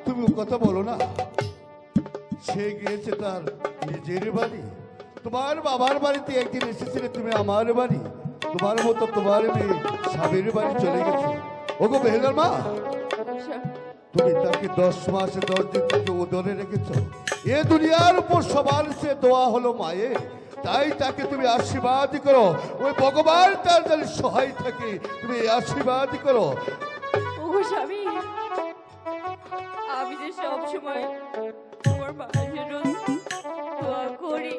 তুমি কথা বলো না। সে গিয়েছে তার নিজের বাড়ি। তোমার বাবার বাড়িতে একদিন এসেছিলে তুমি আমার বাড়ি, তোমার মতো তোমার মেয়ে স্বামীর বাড়ি চলে গেছে। ওগো বেহুলার মা, তুমি তাকে 10 মাসে 10 দিন থেকে উদরে রেখেছ। এ দুনিয়ার উপর সবার সে দোয়া হলো মায়ের, তাই তাকে তুমি আশীর্বাদ করো। ওই ভগবান তার যদি সহায় থাকে তুমি আশীর্বাদ করো। ওগো স্বামী, আমি যে সব সময় তোমার মায়ের জন্য দোয়া করি,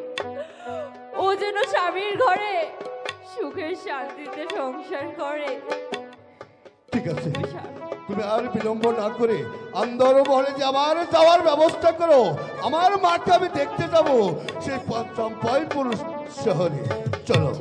ও যেন স্বামীর ঘরে সুখে শান্তিতে সংসার করে। ঠিক আছে, তুমি আর বিলম্ব না করে আন্দর মহলে যে আমার যাওয়ার ব্যবস্থা করো। আমার মাকে আমি দেখতে যাবো সেই চম্পাইপুর শহরে। চলো।